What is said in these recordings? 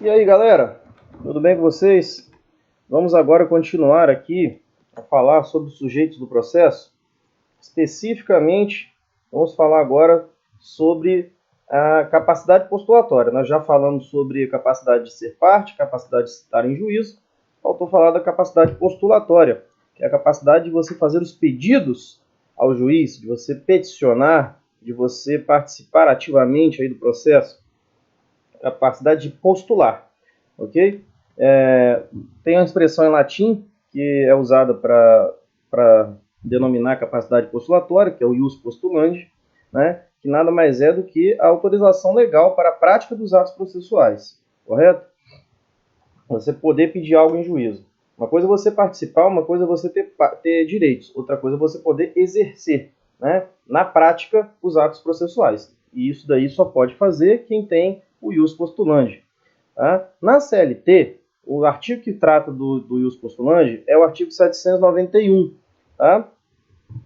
E aí, galera, tudo bem com vocês? Vamos agora continuar aqui a falar sobre os sujeitos do processo. Especificamente, vamos falar agora sobre a capacidade postulatória. Nós já falamos sobre a capacidade de ser parte, capacidade de estar em juízo. Faltou falar da capacidade postulatória, que é a capacidade de você fazer os pedidos ao juiz, de você peticionar, de você participar ativamente aí do processo. Capacidade de postular, ok? Tem uma expressão em latim que é usada para denominar a capacidade postulatória, que é o ius postulandi, né? Que nada mais é do que a autorização legal para a prática dos atos processuais, correto? Você poder pedir algo em juízo. Uma coisa é você participar, uma coisa é você ter direitos, outra coisa é você poder exercer, né, na prática, os atos processuais. E isso daí só pode fazer quem tem o ius postulandi. Tá? Na CLT, o artigo que trata do ius postulandi é o artigo 791. Tá?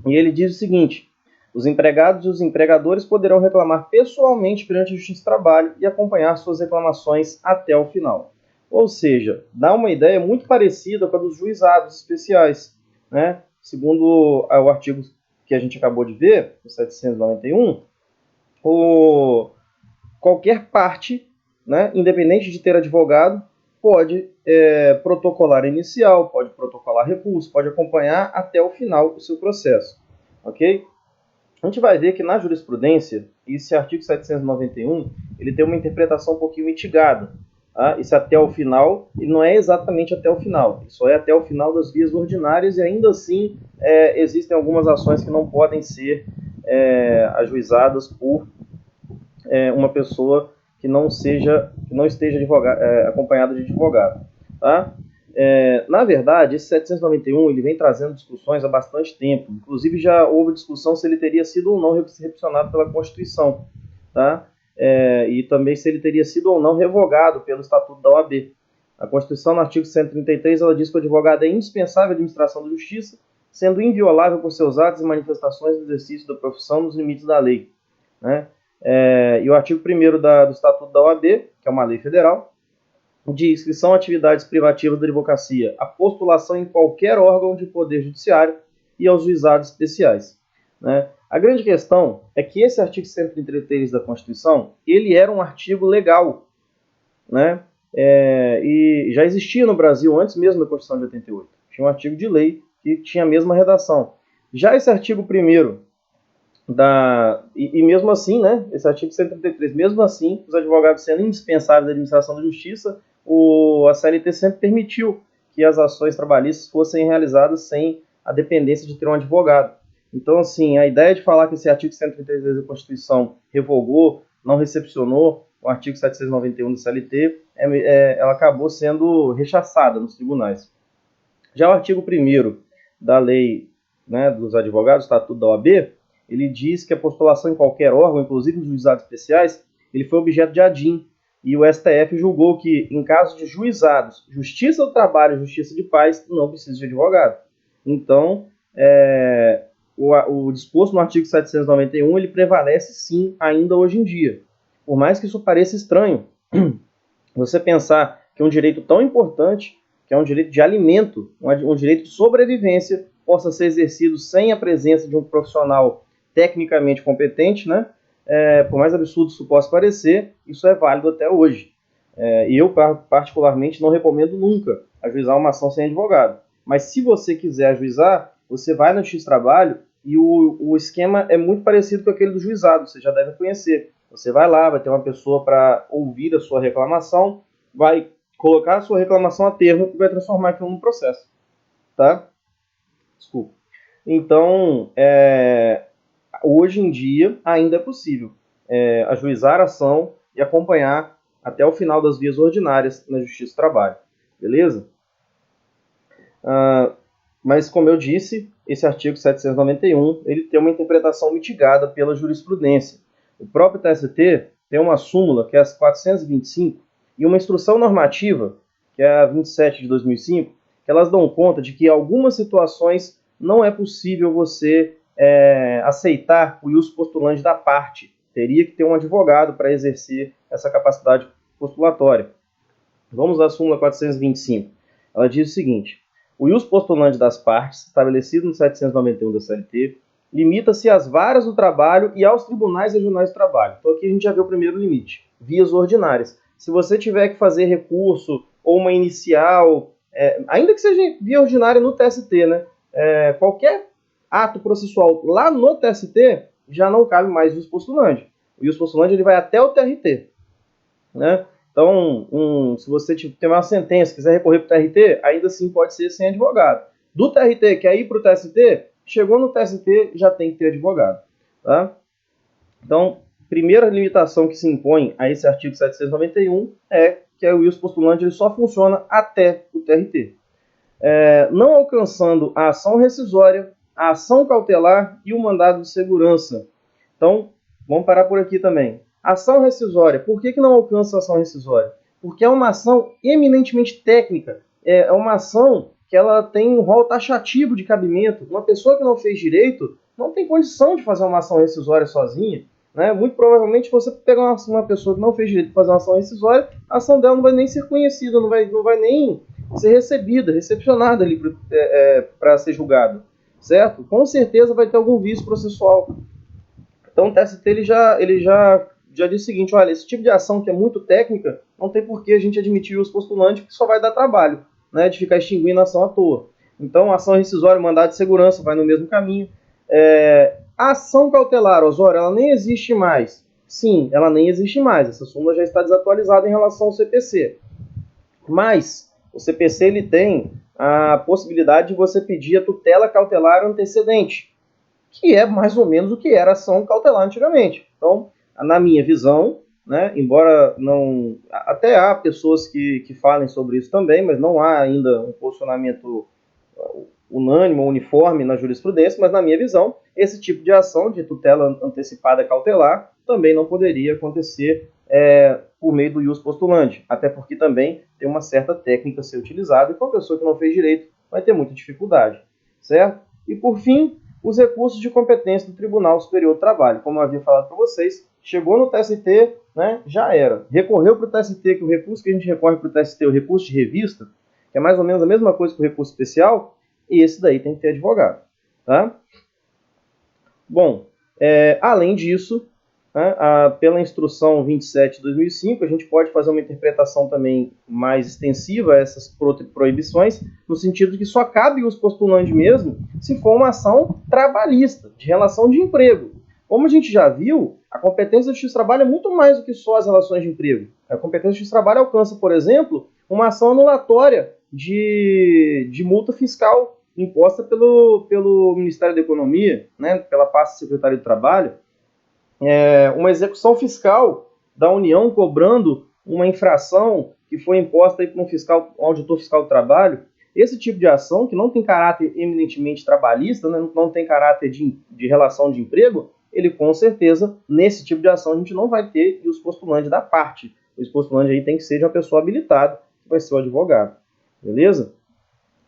E ele diz o seguinte: os empregados e os empregadores poderão reclamar pessoalmente perante a Justiça do Trabalho e acompanhar suas reclamações até o final. Ou seja, dá uma ideia muito parecida com a dos juizados especiais, né? Segundo o artigo que a gente acabou de ver, o 791, qualquer parte, né, independente de ter advogado, pode protocolar inicial, pode protocolar recurso, pode acompanhar até o final do seu processo, ok? A gente vai ver que na jurisprudência, esse artigo 791, ele tem uma interpretação um pouquinho mitigada. Tá? Esse até o final, ele não é exatamente até o final, ele só é até o final das vias ordinárias e ainda assim existem algumas ações que não podem ser ajuizadas por uma pessoa que não esteja acompanhada de advogado. Tá? Na verdade, esse 791 ele vem trazendo discussões há bastante tempo. Inclusive, já houve discussão se ele teria sido ou não recepcionado pela Constituição. Tá? E também se ele teria sido ou não revogado pelo Estatuto da OAB. A Constituição, no artigo 133, ela diz que o advogado é indispensável à administração da justiça, sendo inviolável por seus atos e manifestações do exercício da profissão nos limites da lei. Né? E o artigo 1º do Estatuto da OAB, que é uma lei federal, diz que são atividades privativas da advocacia a postulação em qualquer órgão de poder judiciário e aos juizados especiais. Né? A grande questão é que esse artigo 133 da Constituição, ele era um artigo legal, né? E já existia no Brasil antes mesmo da Constituição de 88. Tinha um artigo de lei que tinha a mesma redação. Já esse artigo 1º e mesmo assim, né, esse artigo 133, mesmo assim, os advogados sendo indispensáveis da administração da justiça, a CLT sempre permitiu que as ações trabalhistas fossem realizadas sem a dependência de ter um advogado. Então, assim, a ideia de falar que esse artigo 133 da Constituição revogou, não recepcionou o artigo 791 da CLT, ela acabou sendo rechaçada nos tribunais. Já o artigo 1º da lei, né, dos advogados, Estatuto da OAB, ele diz que a postulação em qualquer órgão, inclusive nos juizados especiais, ele foi objeto de ADIM. E o STF julgou que, em caso de juizados, Justiça do Trabalho e Justiça de Paz, não precisa de advogado. Então, o disposto no artigo 791, ele prevalece sim, ainda hoje em dia. Por mais que isso pareça estranho, você pensar que um direito tão importante, que é um direito de alimento, um direito de sobrevivência, possa ser exercido sem a presença de um profissional tecnicamente competente, né? Por mais absurdo isso possa parecer, isso é válido até hoje. E eu, particularmente, não recomendo nunca ajuizar uma ação sem advogado. Mas se você quiser ajuizar, você vai no X-Trabalho e o esquema é muito parecido com aquele do juizado, você já deve conhecer. Você vai lá, vai ter uma pessoa para ouvir a sua reclamação, vai colocar a sua reclamação a termo e vai transformar aquilo num processo. Tá? Desculpa. Então, hoje em dia, ainda é possível ajuizar a ação e acompanhar até o final das vias ordinárias na Justiça do Trabalho. Beleza? Mas, como eu disse, esse artigo 791 ele tem uma interpretação mitigada pela jurisprudência. O próprio TST tem uma súmula, que é a 425, e uma instrução normativa, que é a 27 de 2005, que elas dão conta de que em algumas situações não é possível você aceitar o ius postulandi da parte. Teria que ter um advogado para exercer essa capacidade postulatória. Vamos à súmula 425. Ela diz o seguinte: o ius postulante das partes, estabelecido no 791 da CLT, limita-se às varas do trabalho e aos tribunais regionais do trabalho. Então aqui a gente já vê o primeiro limite, vias ordinárias. Se você tiver que fazer recurso ou uma inicial, ainda que seja via ordinária no TST, né? Qualquer ato processual lá no TST já não cabe mais o ius postulante. O ius postulante ele vai até o TRT, né? Então, se você tem uma sentença, quiser recorrer para o TRT, ainda assim pode ser sem advogado. Do TRT, quer ir para o TST, chegou no TST, já tem que ter advogado. Tá? Então, primeira limitação que se impõe a esse artigo 791 é que o ius postulante ele só funciona até o TRT. Não alcançando a ação rescisória, a ação cautelar e o mandado de segurança. Então, vamos parar por aqui também. Ação rescisória. Por que não alcança a ação rescisória? Porque é uma ação eminentemente técnica. É uma ação que ela tem um rol taxativo de cabimento. Uma pessoa que não fez direito não tem condição de fazer uma ação rescisória sozinha. Né? Muito provavelmente, se você pegar uma pessoa que não fez direito de fazer uma ação rescisória, a ação dela não vai nem ser conhecida, não vai nem ser recebida, recepcionada ali para ser julgada. Certo? Com certeza vai ter algum vício processual. Então o TST ele já diz o seguinte: olha, esse tipo de ação que é muito técnica, não tem por que a gente admitir os postulantes, porque só vai dar trabalho, né, de ficar extinguindo a ação à toa. Então a ação rescisória, mandado de segurança, vai no mesmo caminho. A ação cautelar, Osório, ela nem existe mais. Sim, ela nem existe mais. Essa súmula já está desatualizada em relação ao CPC. Mas o CPC ele tem a possibilidade de você pedir a tutela cautelar antecedente, que é mais ou menos o que era ação cautelar antigamente. Então, na minha visão, né, embora não... Até há pessoas que falem sobre isso também, mas não há ainda um posicionamento unânime ou uniforme na jurisprudência, mas na minha visão, esse tipo de ação de tutela antecipada cautelar também não poderia acontecer por meio do ius postulante, até porque também tem uma certa técnica a ser utilizada e com a pessoa que não fez direito vai ter muita dificuldade, certo? E por fim, os recursos de competência do Tribunal Superior do Trabalho. Como eu havia falado para vocês, chegou no TST, né, já era. Recorreu para o TST, que o recurso que a gente recorre para o TST é o recurso de revista, que é mais ou menos a mesma coisa que o recurso especial, e esse daí tem que ter advogado. Tá? Bom, além disso, né, pela instrução 27 de 2005, a gente pode fazer uma interpretação também mais extensiva a essas proibições, no sentido de que só cabe os postulantes mesmo se for uma ação trabalhista, de relação de emprego. Como a gente já viu, a competência do Justiça do Trabalho é muito mais do que só as relações de emprego. A competência do Justiça do Trabalho alcança, por exemplo, uma ação anulatória de multa fiscal imposta pelo Ministério da Economia, né, pela pasta Secretaria do Trabalho, uma execução fiscal da União cobrando uma infração que foi imposta aí por um auditor fiscal do trabalho. Esse tipo de ação, que não tem caráter eminentemente trabalhista, né, não tem caráter de relação de emprego, ele com certeza, nesse tipo de ação, a gente não vai ter os postulantes da parte. Os postulantes aí tem que ser de uma pessoa habilitada, que vai ser o advogado. Beleza?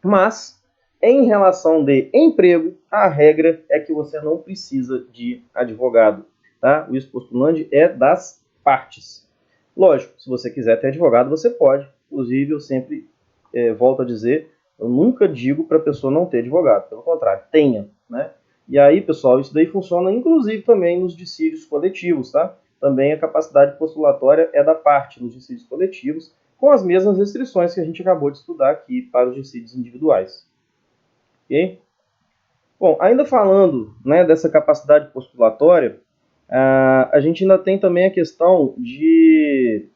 Mas, em relação de emprego, a regra é que você não precisa de advogado. Tá? O postulante é das partes. Lógico, se você quiser ter advogado, você pode. Inclusive, eu sempre volto a dizer, eu nunca digo para a pessoa não ter advogado. Pelo contrário, tenha. Né? E aí, pessoal, isso daí funciona inclusive também nos dissídios coletivos. Tá? Também a capacidade postulatória é da parte nos dissídios coletivos, com as mesmas restrições que a gente acabou de estudar aqui para os dissídios individuais. Ok? Bom, ainda falando, né, dessa capacidade postulatória, a gente ainda tem também a questão de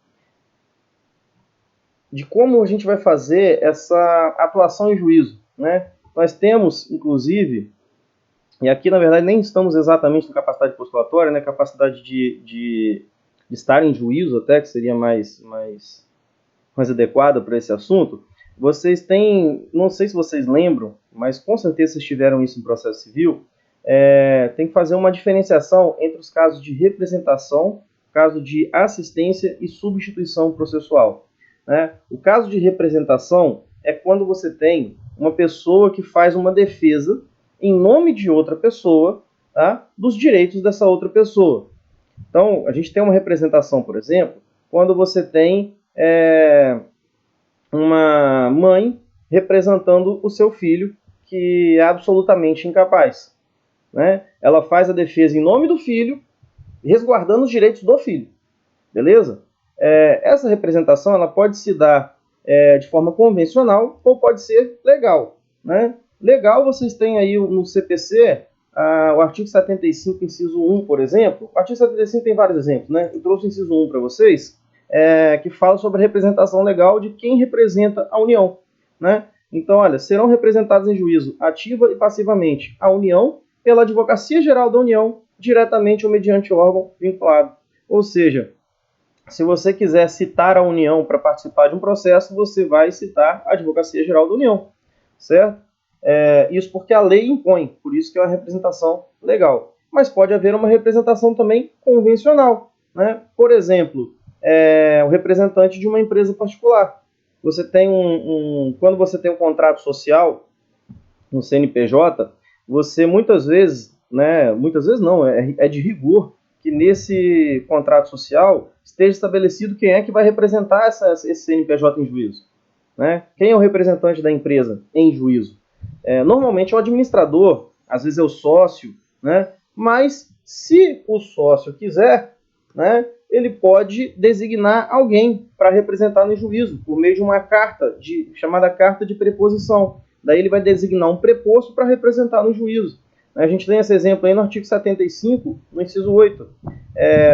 como a gente vai fazer essa atuação em juízo. Né? Nós temos, inclusive, e aqui na verdade nem estamos exatamente na capacidade postulatória, né, capacidade de estar em juízo até, que seria mais adequada para esse assunto. Vocês têm, não sei se vocês lembram, mas com certeza vocês tiveram isso em processo civil, tem que fazer uma diferenciação entre os casos de representação, caso de assistência e substituição processual. Né? O caso de representação é quando você tem uma pessoa que faz uma defesa em nome de outra pessoa, tá? Dos direitos dessa outra pessoa. Então, a gente tem uma representação, por exemplo, quando você tem uma mãe representando o seu filho, que é absolutamente incapaz, né? Ela faz a defesa em nome do filho, resguardando os direitos do filho, beleza? Essa representação ela pode se dar de forma convencional ou pode ser legal, né? Legal, vocês têm aí no CPC o artigo 75, inciso 1, por exemplo. O artigo 75 tem vários exemplos, né? Eu trouxe o inciso 1 para vocês, que fala sobre a representação legal de quem representa a União, né? Então, olha, serão representados em juízo ativa e passivamente a União pela Advocacia Geral da União, diretamente ou mediante órgão vinculado. Ou seja, se você quiser citar a União para participar de um processo, você vai citar a Advocacia Geral da União, certo? Isso porque a lei impõe, por isso que é uma representação legal. Mas pode haver uma representação também convencional, né? Por exemplo, o representante de uma empresa particular. Você tem quando você tem um contrato social no CNPJ, você muitas vezes, né? Muitas vezes não, é de rigor que nesse contrato social esteja estabelecido quem é que vai representar esse CNPJ em juízo, né? Quem é o representante da empresa em juízo? Normalmente é o administrador, às vezes é o sócio, né? Mas se o sócio quiser, né, ele pode designar alguém para representar no juízo, por meio de uma carta, chamada carta de preposição. Daí ele vai designar um preposto para representar no juízo. A gente tem esse exemplo aí no artigo 75, no inciso 8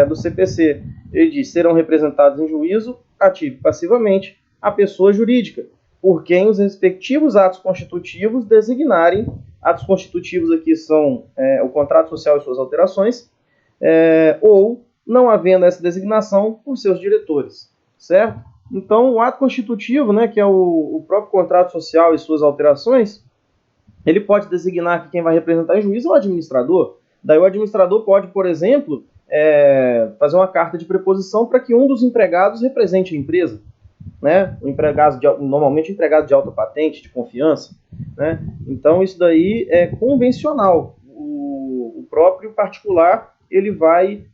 do CPC. Ele diz: serão representados em juízo, ativo e passivamente, a pessoa jurídica, por quem os respectivos atos constitutivos designarem. Atos constitutivos aqui são o contrato social e suas alterações, ou, não havendo essa designação, por seus diretores, certo? Então, o ato constitutivo, né, que é o próprio contrato social e suas alterações, ele pode designar que quem vai representar em juízo é o administrador. Daí o administrador pode, por exemplo, fazer uma carta de preposição para que um dos empregados represente a empresa, né? Normalmente empregado de alta patente, de confiança, né? Então isso daí é convencional. O próprio particular ele vai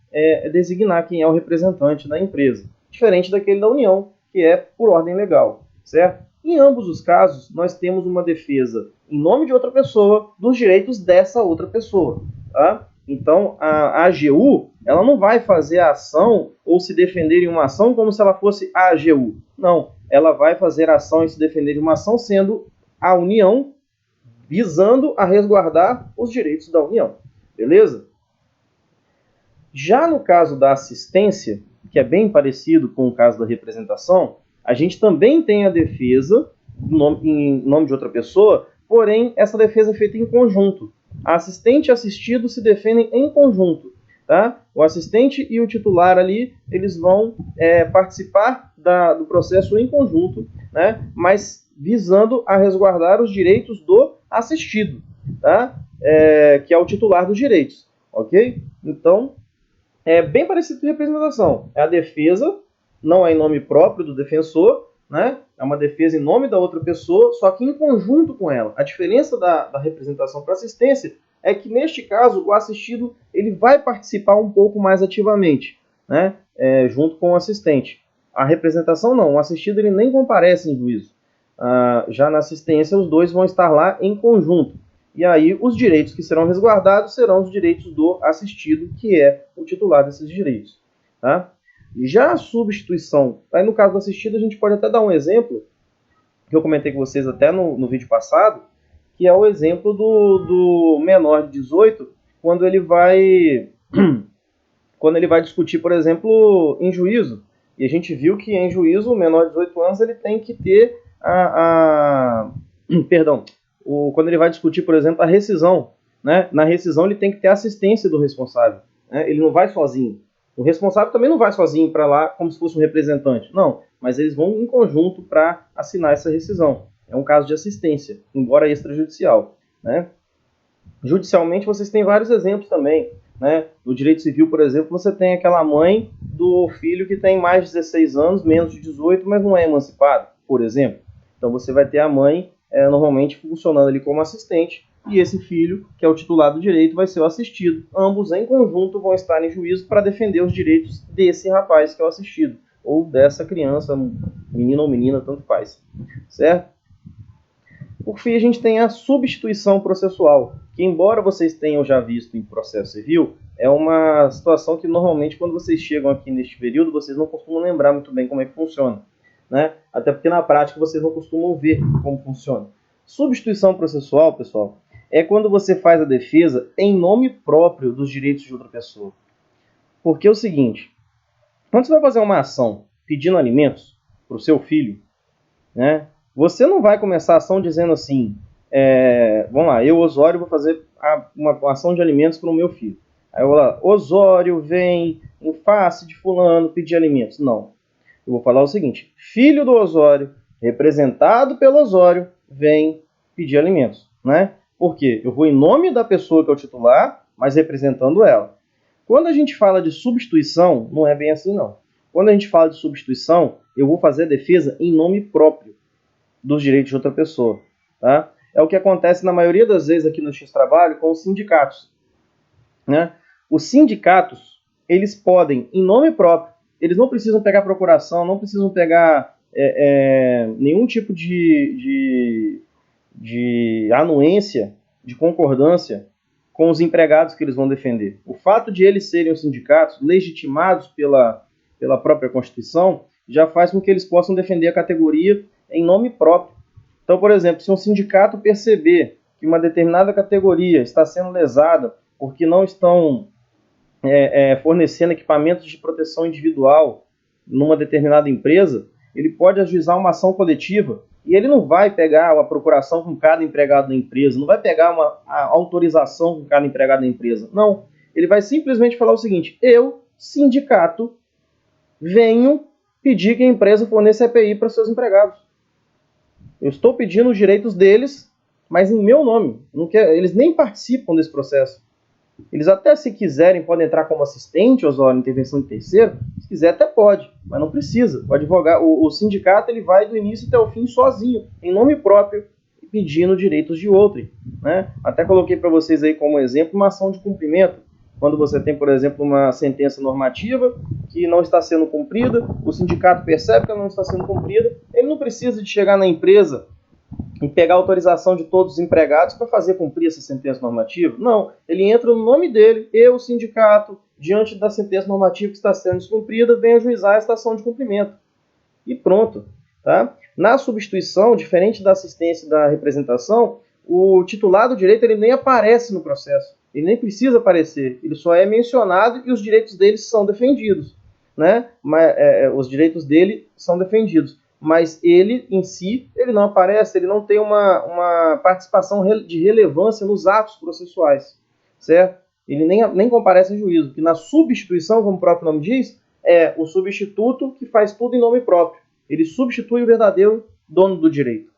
designar quem é o representante da empresa, diferente daquele da União, que é por ordem legal, certo? Em ambos os casos, nós temos uma defesa em nome de outra pessoa dos direitos dessa outra pessoa, tá? Então, a AGU, ela não vai fazer a ação ou se defender em uma ação como se ela fosse a AGU. Não, ela vai fazer a ação e se defender de uma ação sendo a União, visando a resguardar os direitos da União. Beleza? Já no caso da assistência, que é bem parecido com o caso da representação, a gente também tem a defesa em nome de outra pessoa, porém essa defesa é feita em conjunto. A assistente e o assistido se defendem em conjunto, tá? O assistente e o titular ali, eles vão participar do processo em conjunto, né? Mas visando a resguardar os direitos do assistido, tá? Que é o titular dos direitos, ok? Então, é bem parecido com a representação. É a defesa, não é em nome próprio do defensor, né? É uma defesa em nome da outra pessoa, só que em conjunto com ela. A diferença da representação para assistência é que, neste caso, o assistido ele vai participar um pouco mais ativamente, né? Junto com o assistente. A representação não, o assistido ele nem comparece em juízo. Já na assistência, os dois vão estar lá em conjunto. E aí, os direitos que serão resguardados serão os direitos do assistido, que é o titular desses direitos, tá? Já a substituição, aí no caso do assistido, a gente pode até dar um exemplo, que eu comentei com vocês até no vídeo passado, que é o exemplo do menor de 18, quando ele vai discutir, por exemplo, em juízo. E a gente viu que em juízo, o menor de 18 anos, ele tem que ter quando ele vai discutir, por exemplo, a rescisão, né? Na rescisão ele tem que ter assistência do responsável, né? Ele não vai sozinho. O responsável também não vai sozinho para lá como se fosse um representante. Não, mas eles vão em conjunto para assinar essa rescisão. É um caso de assistência, embora extrajudicial, né? Judicialmente vocês têm vários exemplos também, né? No direito civil, por exemplo, você tem aquela mãe do filho que tem mais de 16 anos, menos de 18, mas não é emancipado, por exemplo. Então você vai ter a mãe normalmente funcionando ali como assistente, e esse filho, que é o titular do direito, vai ser o assistido. Ambos em conjunto vão estar em juízo para defender os direitos desse rapaz que é o assistido, ou dessa criança menino ou menina, tanto faz, certo? Por fim, a gente tem a substituição processual, que embora vocês tenham já visto em processo civil, é uma situação que normalmente quando vocês chegam aqui neste período, vocês não costumam lembrar muito bem como é que funciona, né? Até porque na prática vocês não costumam ver como funciona. Substituição processual, pessoal, é quando você faz a defesa em nome próprio dos direitos de outra pessoa. Porque é o seguinte, quando você vai fazer uma ação pedindo alimentos para o seu filho, né? Você não vai começar a ação dizendo assim, vamos lá, eu, Osório, vou fazer uma ação de alimentos para o meu filho. Aí eu vou lá, Osório vem em face de fulano pedir alimentos. Não. Eu vou falar o seguinte, filho do Osório, representado pelo Osório, vem pedir alimentos, né? Por quê? Eu vou em nome da pessoa que é o titular, mas representando ela. Quando a gente fala de substituição, não é bem assim, não. Quando a gente fala de substituição, eu vou fazer a defesa em nome próprio dos direitos de outra pessoa. Tá? É o que acontece na maioria das vezes aqui no X-Trabalho com os sindicatos. Né? Os sindicatos, eles podem, em nome próprio, eles não precisam pegar procuração, não precisam pegar nenhum tipo de anuência, de concordância com os empregados que eles vão defender. O fato de eles serem os sindicatos legitimados pela própria Constituição já faz com que eles possam defender a categoria em nome próprio. Então, por exemplo, se um sindicato perceber que uma determinada categoria está sendo lesada porque não estão fornecendo equipamentos de proteção individual numa determinada empresa, ele pode ajuizar uma ação coletiva e ele não vai pegar uma procuração com cada empregado da empresa, não vai pegar a autorização com cada empregado da empresa. Não. Ele vai simplesmente falar o seguinte, eu, sindicato, venho pedir que a empresa forneça EPI para seus empregados. Eu estou pedindo os direitos deles, mas em meu nome. Eles nem participam desse processo. Eles até, se quiserem, podem entrar como assistente, Osório, intervenção de terceiro. Se quiser, até pode, mas não precisa. O advogado, o sindicato, ele vai do início até o fim sozinho, em nome próprio, pedindo direitos de outrem. Né? Até coloquei para vocês aí como exemplo uma ação de cumprimento. Quando você tem, por exemplo, uma sentença normativa que não está sendo cumprida, o sindicato percebe que ela não está sendo cumprida, ele não precisa de chegar na empresa e pegar a autorização de todos os empregados para fazer cumprir essa sentença normativa. Não, ele entra no nome dele, eu, sindicato, diante da sentença normativa que está sendo descumprida, vem ajuizar esta ação de cumprimento. E pronto. Tá? Na substituição, diferente da assistência e da representação, o titular do direito ele nem aparece no processo. Ele nem precisa aparecer. Ele só é mencionado e os direitos dele são defendidos. Né? Os direitos dele são defendidos. Mas ele, em si, ele não aparece, ele não tem uma participação de relevância nos atos processuais. Certo? Ele nem comparece em juízo. Porque na substituição, como o próprio nome diz, é o substituto que faz tudo em nome próprio. Ele substitui o verdadeiro dono do direito.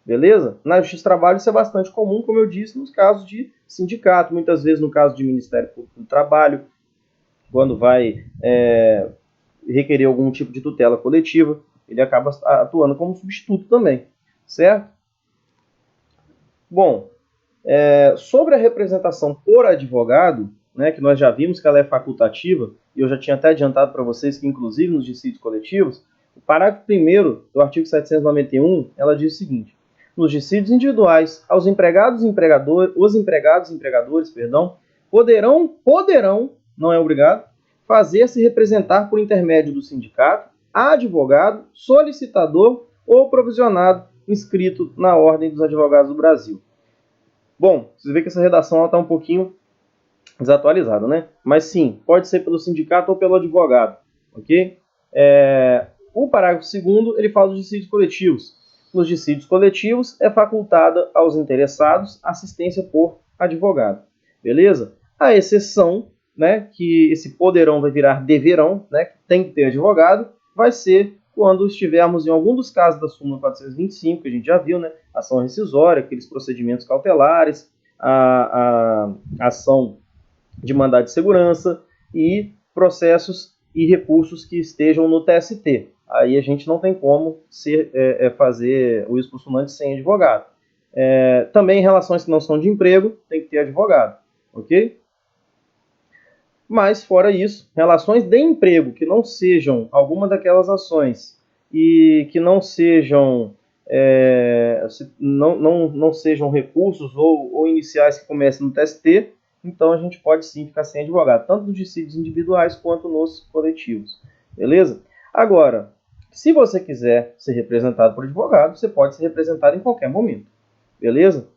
Beleza? Na Justiça do Trabalho isso é bastante comum, como eu disse, nos casos de sindicato, muitas vezes no caso de Ministério Público do Trabalho, quando vai requerer algum tipo de tutela coletiva, ele acaba atuando como substituto também. Certo? Bom, sobre a representação por advogado, né, que nós já vimos que ela é facultativa, e eu já tinha até adiantado para vocês que, inclusive, nos dissídios coletivos, o parágrafo 1º do artigo 791, ela diz o seguinte, nos dissídios individuais, os empregados e empregadores, poderão, não é obrigado, fazer-se representar por intermédio do sindicato, advogado, solicitador ou provisionado inscrito na Ordem dos Advogados do Brasil. Bom, vocês veem que essa redação está um pouquinho desatualizada, né? Mas sim, pode ser pelo sindicato ou pelo advogado, ok? O parágrafo 2º, ele fala dos dissídios coletivos. Nos dissídios coletivos, é facultada aos interessados assistência por advogado, beleza? A exceção, né, que esse poderão vai virar deverão, né, que tem que ter advogado, vai ser quando estivermos em algum dos casos da súmula 425, que a gente já viu, né, ação rescisória, aqueles procedimentos cautelares, a ação de mandado de segurança e processos e recursos que estejam no TST. Aí a gente não tem como fazer o expulsionante sem advogado. Também em relações que não são de emprego, tem que ter advogado, ok? Mas, fora isso, relações de emprego que não sejam alguma daquelas ações e que não sejam não sejam recursos ou iniciais que comecem no TST, então a gente pode sim ficar sem advogado, tanto nos dissídios individuais quanto nos coletivos. Beleza? Agora, se você quiser ser representado por advogado, você pode ser representado em qualquer momento. Beleza?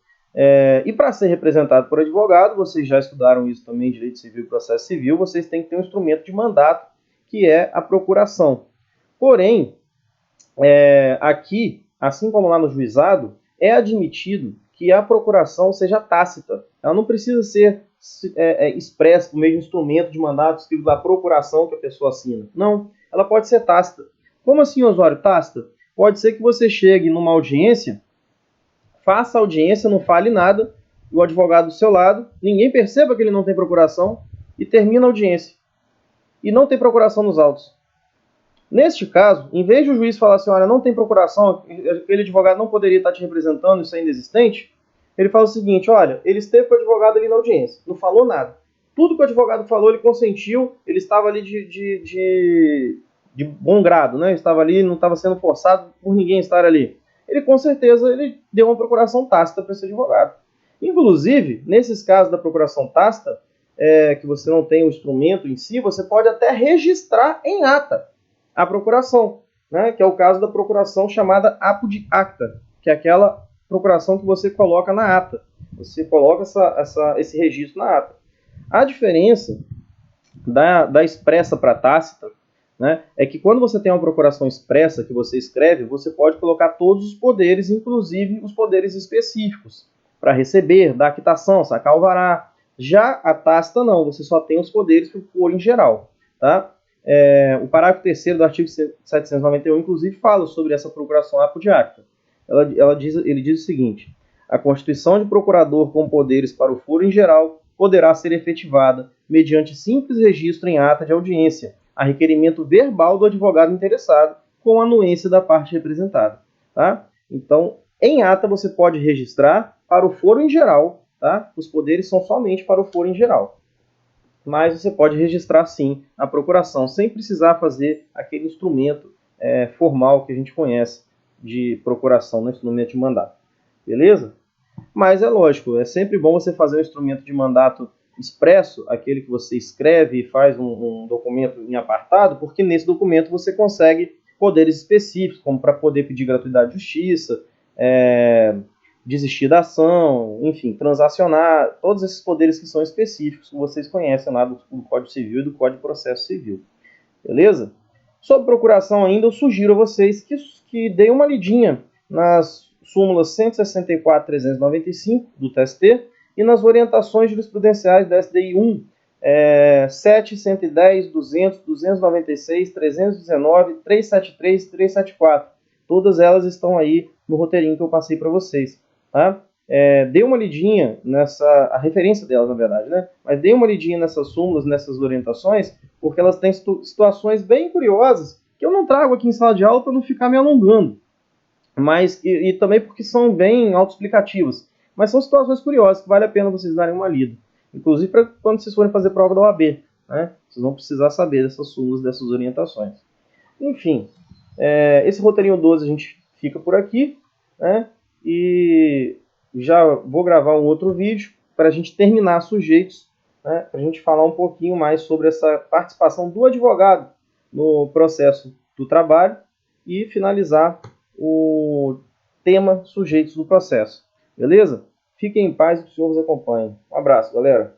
E para ser representado por advogado, vocês já estudaram isso também em Direito Civil e Processo Civil, vocês têm que ter um instrumento de mandato, que é a procuração. Porém, aqui, assim como lá no juizado, é admitido que a procuração seja tácita. Ela não precisa ser expressa por meio de instrumento de mandato escrito da procuração que a pessoa assina. Não, ela pode ser tácita. Como assim, Osório, tácita? Pode ser que você chegue numa audiência, faça a audiência, não fale nada, o advogado do seu lado, ninguém perceba que ele não tem procuração e termina a audiência. E não tem procuração nos autos. Neste caso, em vez de o juiz falar assim, olha, não tem procuração, aquele advogado não poderia estar te representando, isso é inexistente, ele fala o seguinte, olha, ele esteve com o advogado ali na audiência, não falou nada. Tudo que o advogado falou, ele consentiu, ele estava ali de bom grado, né? Ele estava ali, não estava sendo forçado por ninguém estar ali. Ele, com certeza, ele deu uma procuração tácita para esse advogado. Inclusive, nesses casos da procuração tácita, que você não tem o instrumento em si, você pode até registrar em ata a procuração, né? Que é o caso da procuração chamada apud acta, que é aquela procuração que você coloca na ata. Você coloca esse registro na ata. A diferença da expressa para tácita, né, é que quando você tem uma procuração expressa que você escreve, você pode colocar todos os poderes, inclusive os poderes específicos, para receber, dar quitação, sacar alvará. Já a tácita não, você só tem os poderes para o foro em geral. Tá? O parágrafo 3º do artigo 791, inclusive, fala sobre essa procuração apud acta. Ele diz o seguinte, a constituição de procurador com poderes para o foro em geral poderá ser efetivada mediante simples registro em ata de audiência, a requerimento verbal do advogado interessado, com anuência da parte representada. Tá? Então, em ata você pode registrar para o foro em geral, tá? Os poderes são somente para o foro em geral. Mas você pode registrar sim a procuração, sem precisar fazer aquele instrumento formal que a gente conhece de procuração no instrumento de mandato. Beleza? Mas é lógico, é sempre bom você fazer um instrumento de mandato expresso, aquele que você escreve e faz um documento em apartado, porque nesse documento você consegue poderes específicos, como para poder pedir gratuidade de justiça, desistir da ação, enfim, transacionar, todos esses poderes que são específicos, que vocês conhecem lá do Código Civil e do Código de Processo Civil. Beleza? Sobre procuração ainda, eu sugiro a vocês que deem uma lidinha nas súmulas 164 e 395 do TST e nas orientações jurisprudenciais da SDI 1, 7, 110, 200, 296, 319, 373 e 374. Todas elas estão aí no roteirinho que eu passei para vocês. Tá? Dê uma lidinha a referência delas, na verdade, né? Mas dê uma lidinha nessas súmulas, nessas orientações, porque elas têm situações bem curiosas que eu não trago aqui em sala de aula para não ficar me alongando. Mas, e também porque são bem autoexplicativas. Mas são situações curiosas que vale a pena vocês darem uma lida. Inclusive para quando vocês forem fazer prova da OAB. Né? Vocês vão precisar saber dessas súmulas, dessas orientações. Enfim, esse roteirinho 12 a gente fica por aqui. Né? E já vou gravar um outro vídeo para a gente terminar sujeitos. Né? Para a gente falar um pouquinho mais sobre essa participação do advogado no processo do trabalho. E finalizar o tema sujeitos do processo. Beleza? Fiquem em paz e que o Senhor vos acompanhe. Um abraço, galera.